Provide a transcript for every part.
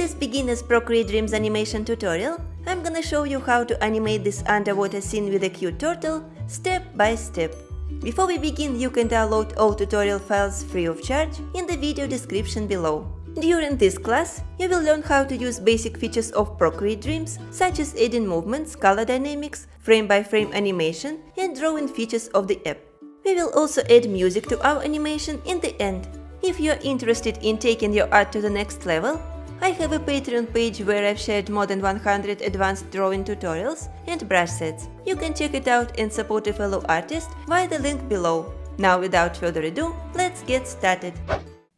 this beginner's Procreate Dreams animation tutorial, I'm gonna show you how to animate this underwater scene with a cute turtle, step by step. Before we begin, you can download all tutorial files free of charge in the video description below. During this class, you will learn how to use basic features of Procreate Dreams, such as adding movements, color dynamics, frame-by-frame animation, and drawing features of the app. We will also add music to our animation in the end. If you are interested in taking your art to the next level, I have a Patreon page where I've shared more than 100 advanced drawing tutorials and brush sets. You can check it out and support a fellow artist via the link below. Now, without further ado, let's get started.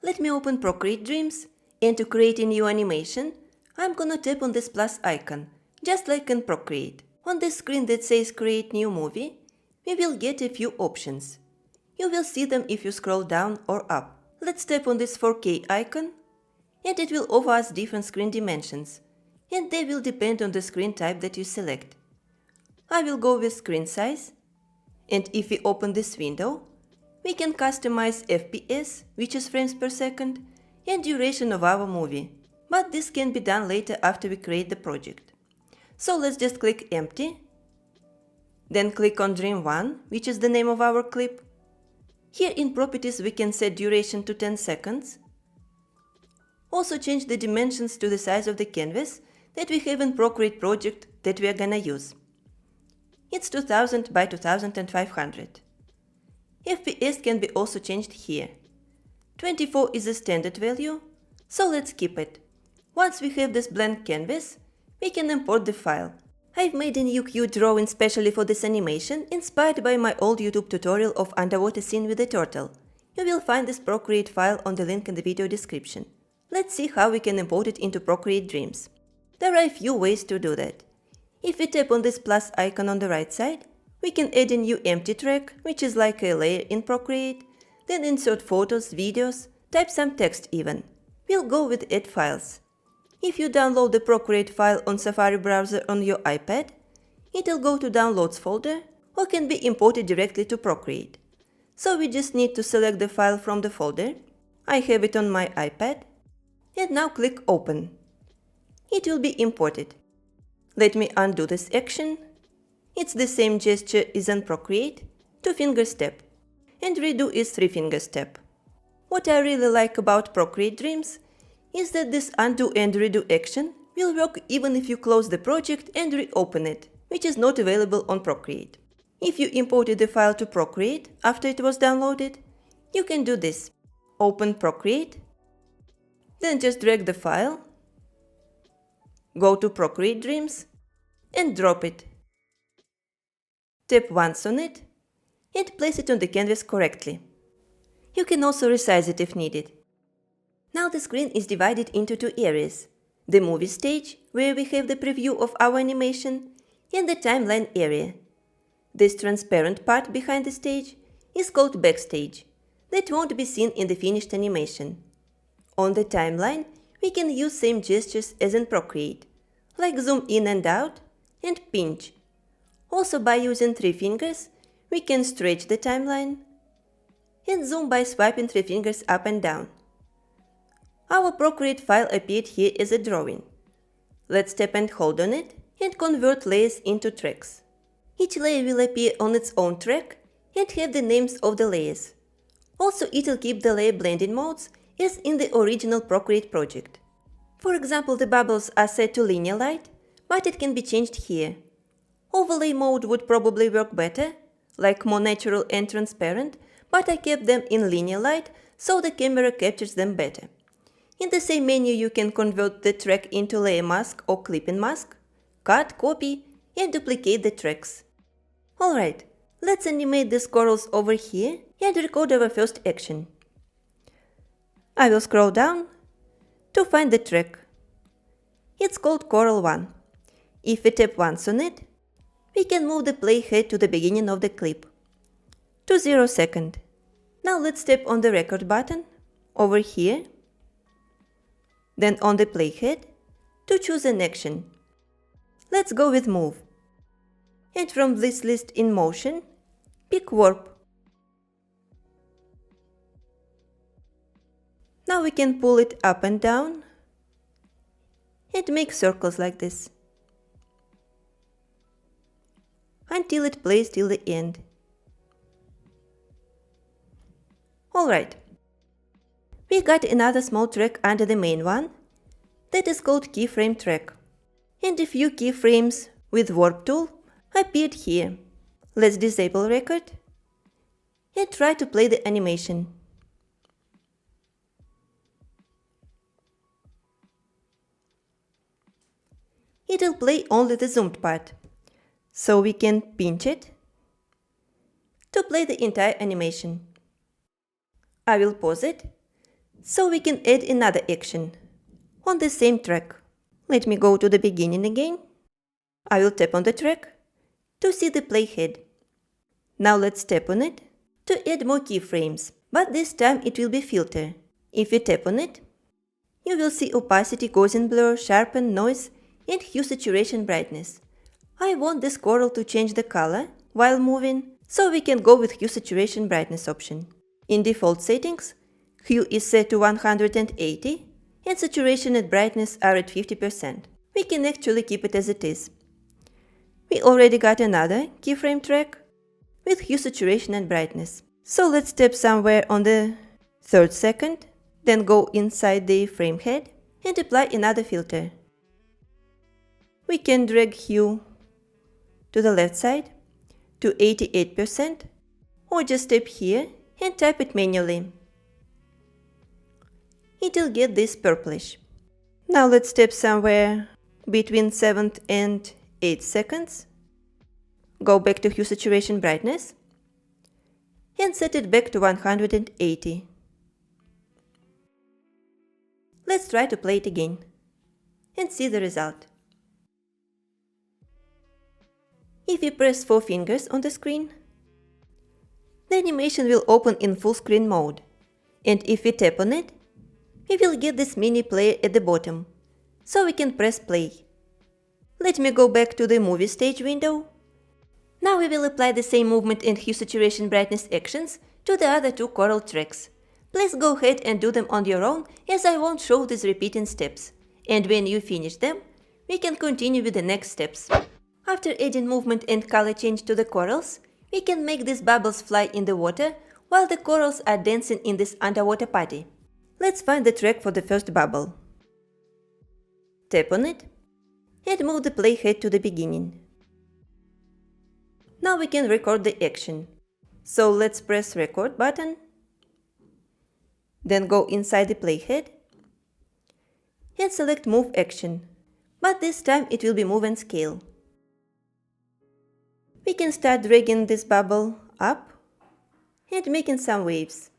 Let me open Procreate Dreams, and to create a new animation, I'm gonna tap on this plus icon, just like in Procreate. On the screen that says Create New Movie, we will get a few options. You will see them if you scroll down or up. Let's tap on this 4K icon, and it will offer us different screen dimensions, and they will depend on the screen type that you select. I will go with screen size, and if we open this window, we can customize FPS, which is frames per second, and duration of our movie, but this can be done later after we create the project. So let's just click Empty, then click on Dream 1, which is the name of our clip. Here in Properties we can set duration to 10 seconds. Also change the dimensions to the size of the canvas that we have in Procreate project that we are gonna use. It's 2000 by 2500. FPS can be also changed here. 24 is the standard value, so let's keep it. Once we have this blank canvas, we can import the file. I've made a new cute drawing specially for this animation, inspired by my old YouTube tutorial of underwater scene with a turtle. You will find this Procreate file on the link in the video description. Let's see how we can import it into Procreate Dreams. There are a few ways to do that. If we tap on this plus icon on the right side, we can add a new empty track, which is like a layer in Procreate, then insert photos, videos, type some text even. We'll go with Add Files. If you download the Procreate file on Safari browser on your iPad, it'll go to Downloads folder or can be imported directly to Procreate. So we just need to select the file from the folder. I have it on my iPad. And now click Open. It will be imported. Let me undo this action. It's the same gesture as in Procreate, 2-finger step, and redo is 3-finger step. What I really like about Procreate Dreams is that this undo and redo action will work even if you close the project and reopen it, which is not available on Procreate. If you imported the file to Procreate after it was downloaded, you can do this. Open Procreate, then just drag the file, go to Procreate Dreams, and drop it. Tap once on it, and place it on the canvas correctly. You can also resize it if needed. Now the screen is divided into two areas: the movie stage, where we have the preview of our animation, and the timeline area. This transparent part behind the stage is called backstage, that won't be seen in the finished animation. On the timeline, we can use same gestures as in Procreate, like zoom in and out and pinch. Also, by using 3 fingers, we can stretch the timeline and zoom by swiping 3 fingers up and down. Our Procreate file appeared here as a drawing. Let's tap and hold on it and convert layers into tracks. Each layer will appear on its own track and have the names of the layers. Also, it'll keep the layer blending modes as in the original Procreate project. For example, the bubbles are set to linear light, but it can be changed here. Overlay mode would probably work better, like more natural and transparent, but I kept them in linear light so the camera captures them better. In the same menu you can convert the track into layer mask or clipping mask, cut, copy, and duplicate the tracks. Alright, let's animate these corals over here and record our first action. I will scroll down to find the track. It's called Coral 1. If we tap once on it, we can move the playhead to the beginning of the clip, to 0 second. Now let's tap on the record button, over here, then on the playhead, to choose an action. Let's go with Move. And from this list in Motion, pick Warp. Now we can pull it up and down, and make circles like this until it plays till the end. Alright, we got another small track under the main one that is called keyframe track, and a few keyframes with warp tool appeared here. Let's disable record and try to play the animation. It will play only the zoomed part, so we can pinch it to play the entire animation. I will pause it so we can add another action on the same track. Let me go to the beginning again. I will tap on the track to see the playhead. Now let's tap on it to add more keyframes, but this time it will be filter. If you tap on it, you will see opacity, Gaussian blur, sharpen, noise, and hue, saturation, brightness. I want this coral to change the color while moving, so we can go with hue, saturation, brightness option. In default settings, hue is set to 180 and saturation and brightness are at 50%. We can actually keep it as it is. We already got another keyframe track with hue, saturation and brightness. So let's tap somewhere on the 3rd second, then go inside the frame head and apply another filter. We can drag hue to the left side to 88% or just tap here and type it manually. It will get this purplish. Now let's tap somewhere between 7th and 8th seconds. Go back to hue, saturation, brightness and set it back to 180. Let's try to play it again and see the result. If you press 4 fingers on the screen, the animation will open in full screen mode, and if we tap on it, we will get this mini player at the bottom, so we can press play. Let me go back to the movie stage window. Now we will apply the same movement and hue, saturation, brightness actions to the other 2 choral tracks. Please go ahead and do them on your own, as I won't show these repeating steps, and when you finish them, we can continue with the next steps. After adding movement and color change to the corals, we can make these bubbles fly in the water while the corals are dancing in this underwater party. Let's find the track for the first bubble. Tap on it and move the playhead to the beginning. Now we can record the action. So let's press record button, then go inside the playhead and select move action, but this time it will be move and scale. We can start dragging this bubble up and making some waves,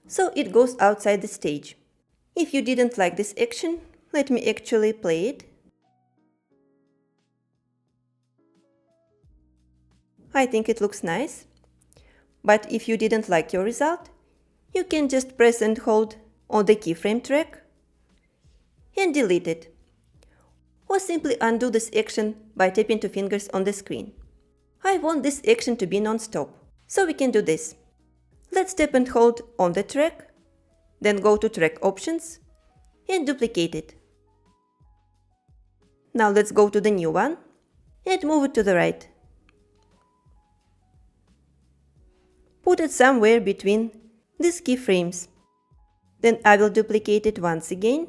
so it goes outside the stage. If you didn't like this action, let me actually play it. I think it looks nice, but if you didn't like your result, you can just press and hold on the keyframe track and delete it, or simply undo this action by tapping 2 fingers on the screen. I want this action to be non-stop, so we can do this. Let's tap and hold on the track, then go to track options and duplicate it. Now let's go to the new one and move it to the right. Put it somewhere between these keyframes. Then I will duplicate it once again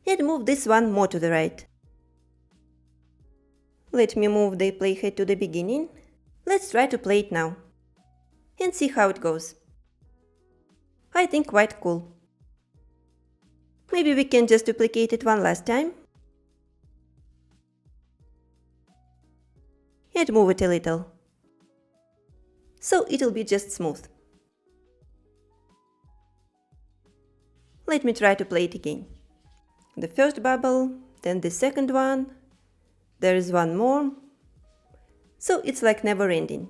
and move this one more to the right. Let me move the playhead to the beginning. Let's try to play it now and see how it goes. I think quite cool. Maybe we can just duplicate it one last time and move it a little, so it'll be just smooth. Let me try to play it again. The first bubble, then the second one, there is one more, so it's like never ending.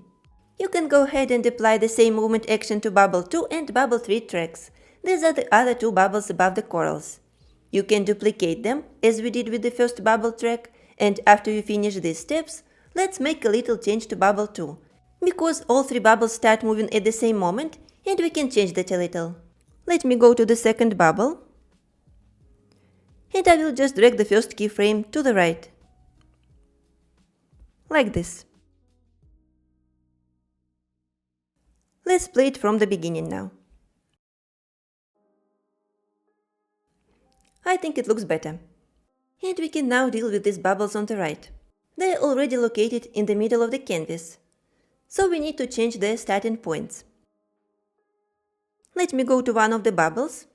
You can go ahead and apply the same movement action to bubble 2 and bubble 3 tracks. These are the other 2 bubbles above the corals. You can duplicate them as we did with the first bubble track, and after you finish these steps, let's make a little change to bubble 2. Because all 3 bubbles start moving at the same moment, And we can change that a little. Let me go to the second bubble. And I will just drag the first keyframe to the right. Like this. Let's play it from the beginning now. I think it looks better. And we can now deal with these bubbles on the right. They are already located in the middle of the canvas, so we need to change their starting points. Let me go to one of the bubbles.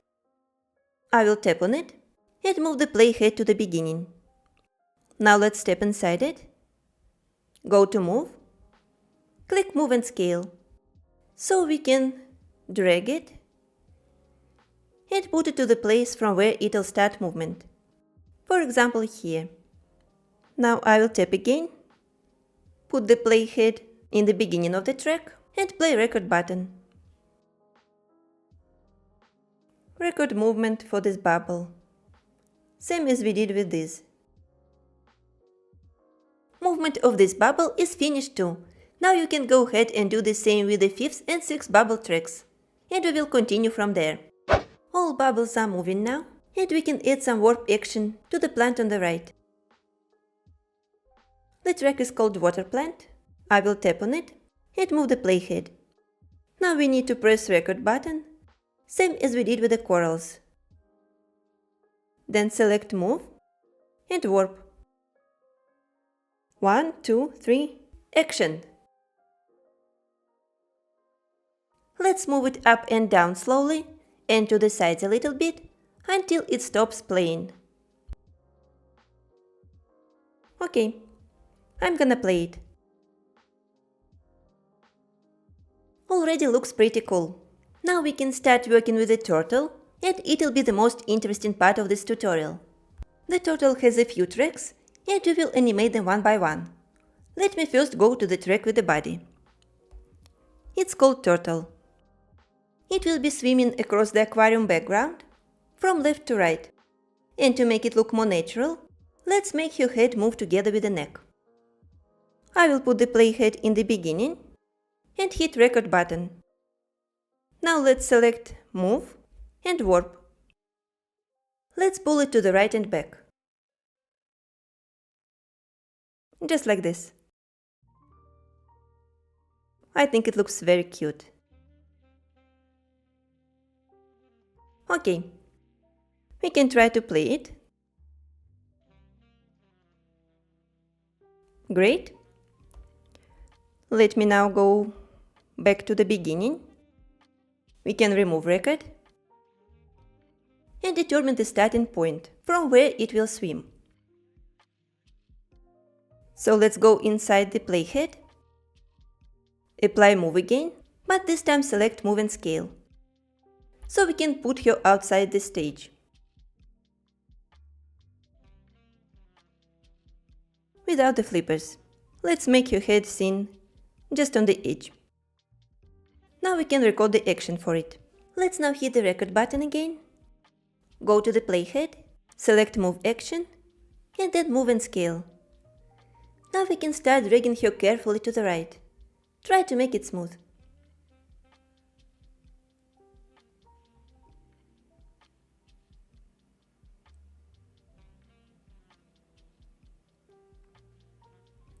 I will tap on it and move the playhead to the beginning. Now let's step inside it. Go to Move. Click Move and Scale. So we can drag it and put it to the place from where it will start movement. For example, here. Now I will tap again, put the playhead in the beginning of the track and play record button. Record movement for this bubble. Same as we did with this. Movement of this bubble is finished too. Now you can go ahead and do the same with the 5th and 6th bubble tracks. And we will continue from there. All bubbles are moving now, and we can add some warp action to the plant on the right. The track is called Water Plant. I will tap on it and move the playhead. Now we need to press record button, same as we did with the corals. Then select Move and Warp. 1, 2, 3, action! Let's move it up and down slowly and to the sides a little bit until it stops playing. Okay, I'm gonna play it. Already looks pretty cool. Now we can start working with the turtle, and it'll be the most interesting part of this tutorial. The turtle has a few tracks, and we will animate them one by one. Let me first go to the track with the body. It's called Turtle. It will be swimming across the aquarium background, from left to right. And to make it look more natural, let's make her head move together with the neck. I will put the playhead in the beginning and hit record button. Now let's select Move and Warp. Let's pull it to the right and back. Just like this. I think it looks very cute. Okay, we can try to play it. Great. Let me now go back to the beginning. We can remove record and determine the starting point from where it will swim. So let's go inside the playhead, apply Move again, but this time select Move and Scale. So we can put her outside the stage. Without the flippers. Let's make her head seen just on the edge. Now we can record the action for it. Let's now hit the record button again. Go to the playhead, select Move Action, and then Move and Scale. Now we can start dragging her carefully to the right. Try to make it smooth.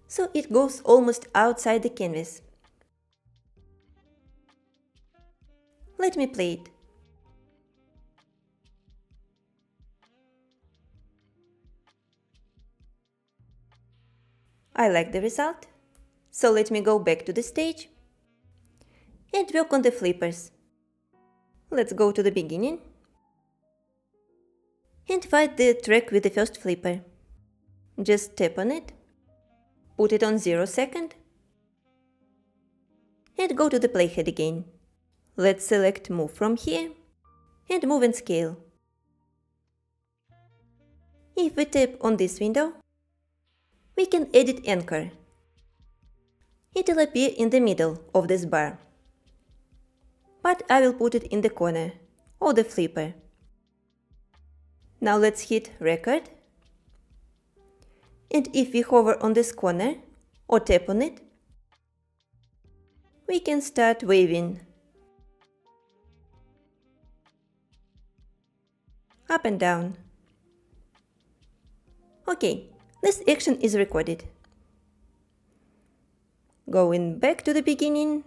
So it goes almost outside the canvas. Let me play it. I like the result, so let me go back to the stage and work on the flippers. Let's go to the beginning and find the track with the first flipper. Just tap on it, put it on 0 second and go to the playhead again. Let's select Move from here and Move and Scale. If we tap on this window, we can edit anchor. It will appear in the middle of this bar. But I will put it in the corner, or the flipper. Now let's hit record. And if we hover on this corner, or tap on it, we can start waving. up and down. Okay, this action is recorded. Going back to the beginning.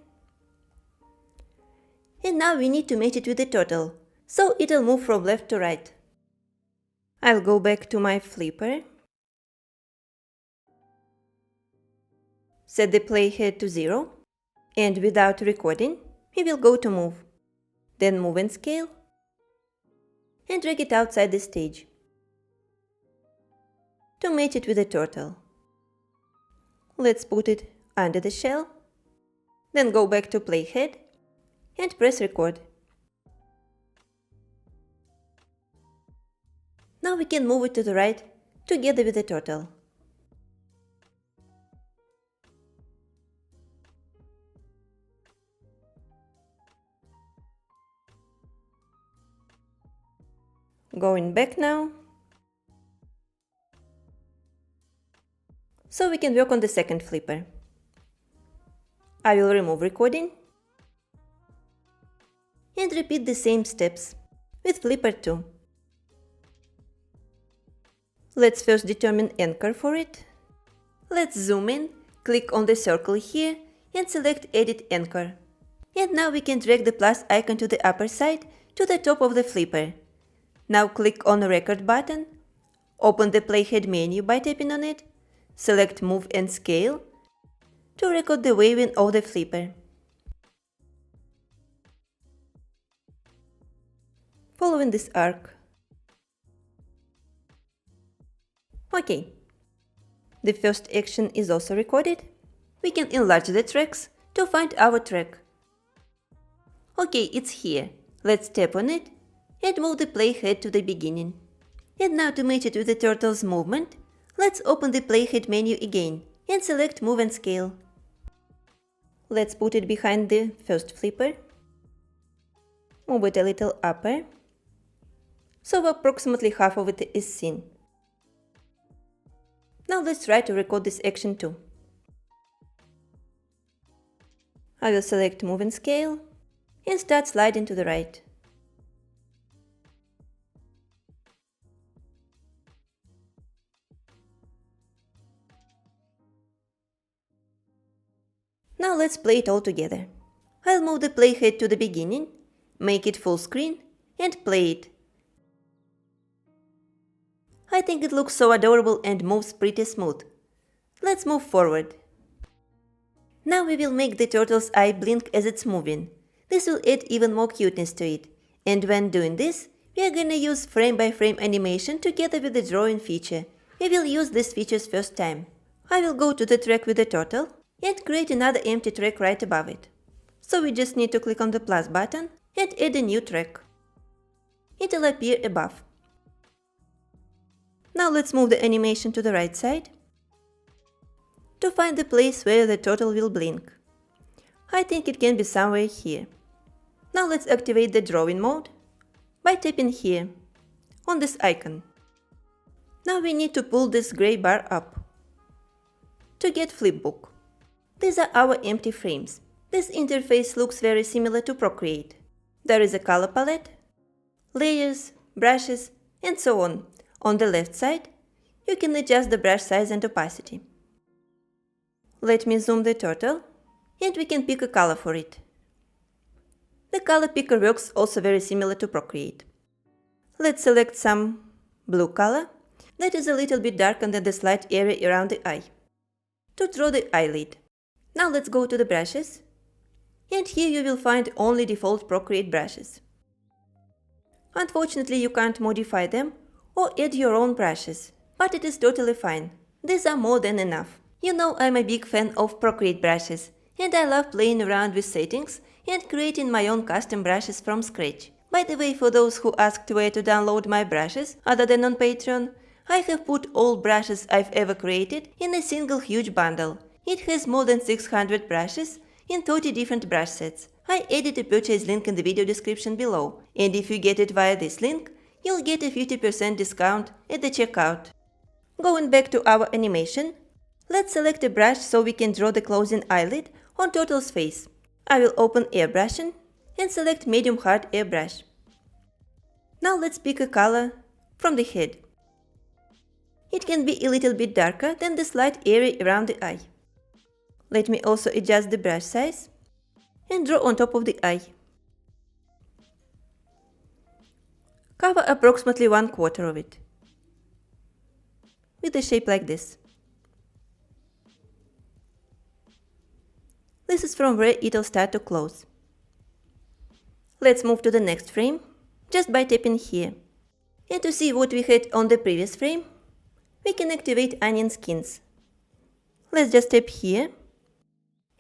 And now we need to match it with the turtle, so it'll move from left to right. I'll go back to my flipper. Set the playhead to 0. And without recording, we will go to move. Then move and scale. And drag it outside the stage. To match it with the turtle. Let's put it under the shell. Then go back to playhead. And press record. Now we can move it to the right together with the turtle. Going back now. So we can work on the second flipper. I will remove recording. And repeat the same steps with flipper 2. Let's first determine anchor for it. Let's zoom in, click on the circle here and select Edit Anchor. And now we can drag the plus icon to the upper side to the top of the flipper. Now click on the Record button, open the Playhead menu by tapping on it, select Move and Scale to record the waving of the flipper. Following this arc. Okay, the first action is also recorded. We can enlarge the tracks to find our track. Okay, it's here. Let's tap on it and move the playhead to the beginning. And now to match it with the turtle's movement, let's open the playhead menu again and select Move and Scale. Let's put it behind the first flipper. Move it a little upper, so approximately half of it is seen. Now let's try to record this action too. I will select Move and Scale and start sliding to the right. Now let's play it all together. I'll move the playhead to the beginning, make it full screen, and play it. I think it looks so adorable and moves pretty smooth. Let's move forward. Now we will make the turtle's eye blink as it's moving. This will add even more cuteness to it. And when doing this, we are gonna use frame-by-frame animation together with the drawing feature. We will use this feature's first time. I will go to the track with the turtle and create another empty track right above it. So we just need to click on the plus button and add a new track. It'll appear above. Now let's move the animation to the right side to find the place where the turtle will blink. I think it can be somewhere here. Now let's activate the drawing mode by tapping here on this icon. Now we need to pull this gray bar up to get flipbook. These are our empty frames. This interface looks very similar to Procreate. There is a color palette, layers, brushes, and so on. On the left side, you can adjust the brush size and opacity. Let me zoom the turtle, and we can pick a color for it. The color picker works also very similar to Procreate. Let's select some blue color that is a little bit darker than the slight area around the eye to draw the eyelid. Now let's go to the brushes, and here you will find only default Procreate brushes. Unfortunately, you can't modify them or add your own brushes, but it is totally fine. These are more than enough. You know I'm a big fan of Procreate brushes, and I love playing around with settings and creating my own custom brushes from scratch. By the way, for those who asked where to download my brushes, other than on Patreon, I have put all brushes I've ever created in a single huge bundle. It has more than 600 brushes in 30 different brush sets. I added a purchase link in the video description below, and if you get it via this link, you'll get a 50% discount at the checkout. Going back to our animation, let's select a brush so we can draw the closing eyelid on turtle's face. I will open airbrushing and select medium hard airbrush. Now let's pick a color from the head. It can be a little bit darker than the slight area around the eye. Let me also adjust the brush size and draw on top of the eye. Cover approximately 1/4 of it with a shape like this. This is from where it'll start to close. Let's move to the next frame just by tapping here. And to see what we had on the previous frame, we can activate onion skins. Let's just tap here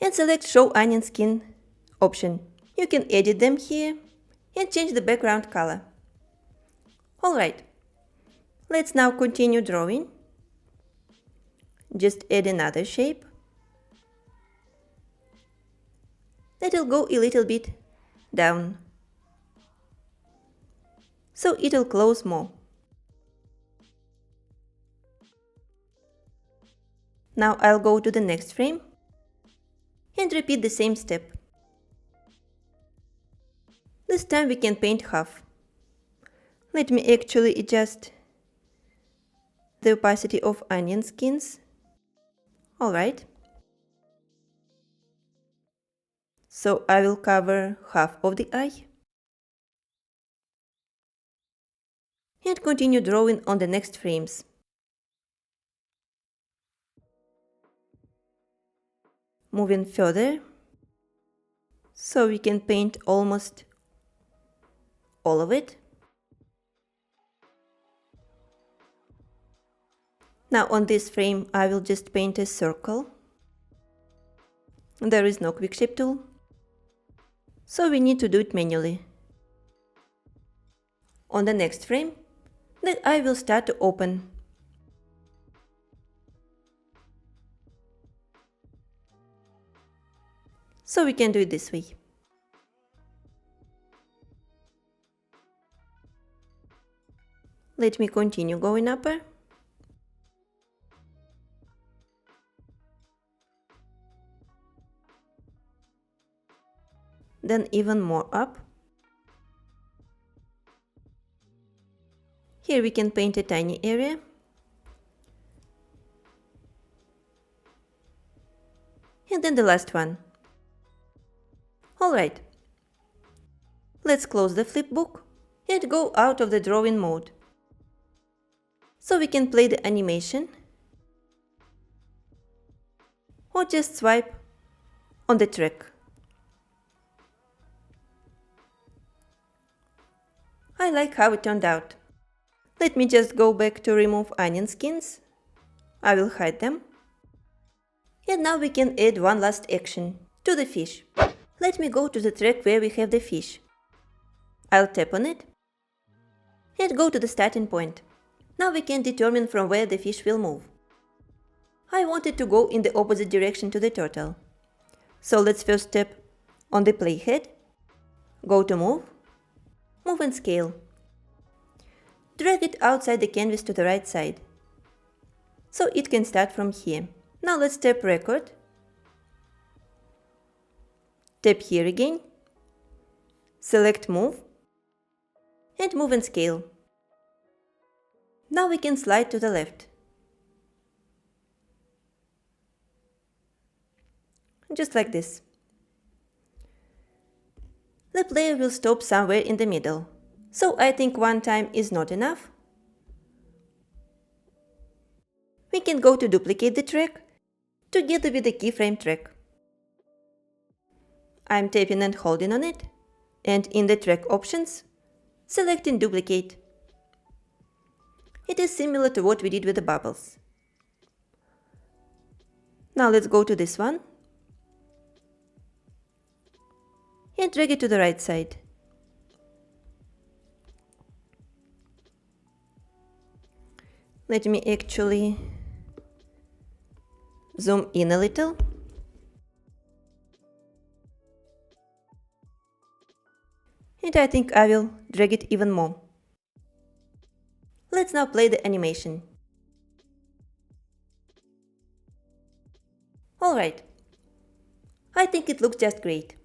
and select Show Onion Skin option. You can edit them here and change the background color. Alright, let's now continue drawing. Just add another shape. That'll go a little bit down, so it'll close more. Now I'll go to the next frame and repeat the same step. This time we can paint half. Let me actually adjust the opacity of onion skins. Alright. So I will cover half of the eye and continue drawing on the next frames. Moving further, so we can paint almost all of it. Now on this frame I will just paint a circle. There is no quick shape tool, so we need to do it manually. On the next frame, the eye will start to open. So we can do it this way. Let me continue going upper. Then even more up. Here we can paint a tiny area. And then the last one. Alright. Let's close the flipbook and go out of the drawing mode. So we can play the animation or just swipe on the track. I like how it turned out. Let me just go back to remove onion skins. I will hide them. And now we can add one last action to the fish. Let me go to the track where we have the fish. I'll tap on it and go to the starting point. Now we can determine from where the fish will move. I want it to go in the opposite direction to the turtle. So let's first tap on the playhead, go to move, move and scale. Drag it outside the canvas to the right side, so it can start from here. Now let's tap record, tap here again, select move, and move and scale. Now we can slide to the left. Just like this. The player will stop somewhere in the middle, so I think one time is not enough. We can go to duplicate the track together with the keyframe track. I'm tapping and holding on it, and in the track options, selecting duplicate. It is similar to what we did with the bubbles. Now let's go to this one and drag it to the right side. Let me actually zoom in a little. And I think I will drag it even more. Let's now play the animation. Alright, I think it looks just great.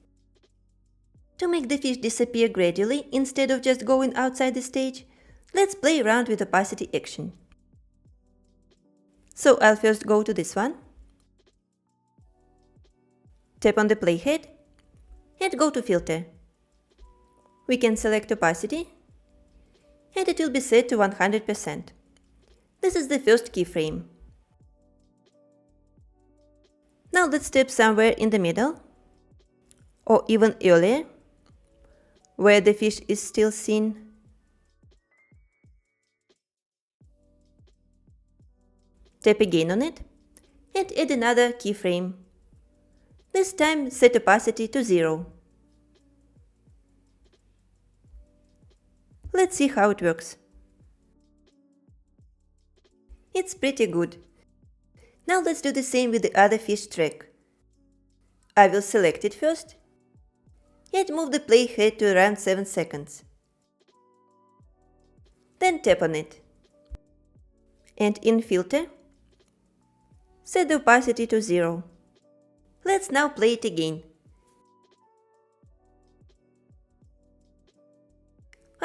To make the fish disappear gradually instead of just going outside the stage, let's play around with opacity action. So I'll first go to this one, tap on the playhead, and go to filter. We can select opacity, and it will be set to 100%. This is the first keyframe. Now let's step somewhere in the middle, or even earlier, where the fish is still seen. Tap again on it, and add another keyframe. This time set opacity to 0. Let's see how it works. It's pretty good. Now let's do the same with the other fish track. I will select it first and move the playhead to around 7 seconds. Then tap on it. And in filter, set the opacity to 0. Let's now play it again.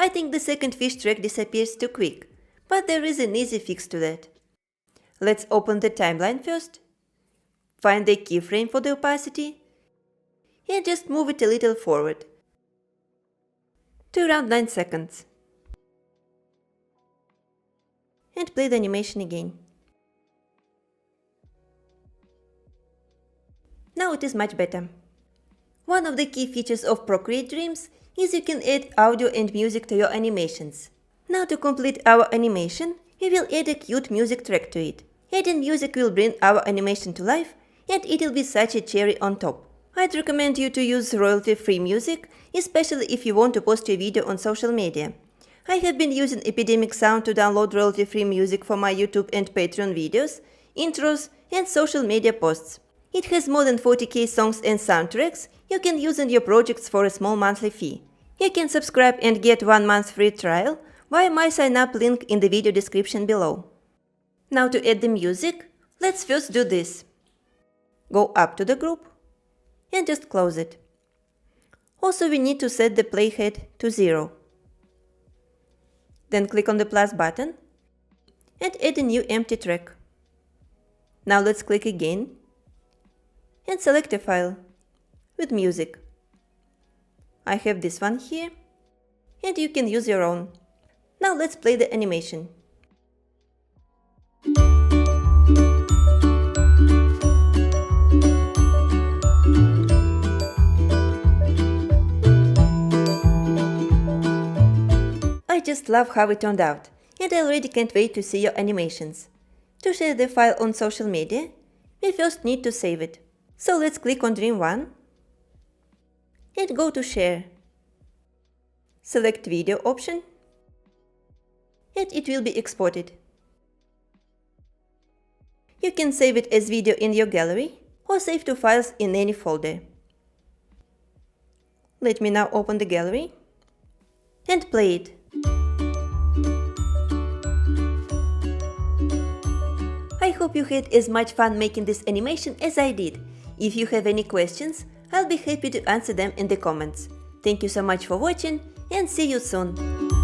I think the second fish track disappears too quick, but there is an easy fix to that. Let's open the timeline first, find the keyframe for the opacity, and just move it a little forward to around 9 seconds. And play the animation again. Now it is much better. One of the key features of Procreate Dreams is you can add audio and music to your animations. Now to complete our animation, we will add a cute music track to it. Adding music will bring our animation to life, and it will be such a cherry on top. I'd recommend you to use royalty-free music, especially if you want to post your video on social media. I have been using Epidemic Sound to download royalty-free music for my YouTube and Patreon videos, intros, and social media posts. It has more than 40k songs and soundtracks you can use in your projects for a small monthly fee. You can subscribe and get 1 month free trial via my sign up link in the video description below. Now to add the music, let's first do this. Go up to the group and just close it. Also we need to set the playhead to 0. Then click on the plus button and add a new empty track. Now let's click again and select a file with music. I have this one here, and you can use your own. Now let's play the animation. I just love how it turned out, and I already can't wait to see your animations. To share the file on social media, we first need to save it. So let's click on Dream 1 and go to Share. Select Video option, and it will be exported. You can save it as video in your gallery or save to files in any folder. Let me now open the gallery and play it. I hope you had as much fun making this animation as I did. If you have any questions, I'll be happy to answer them in the comments. Thank you so much for watching, and see you soon!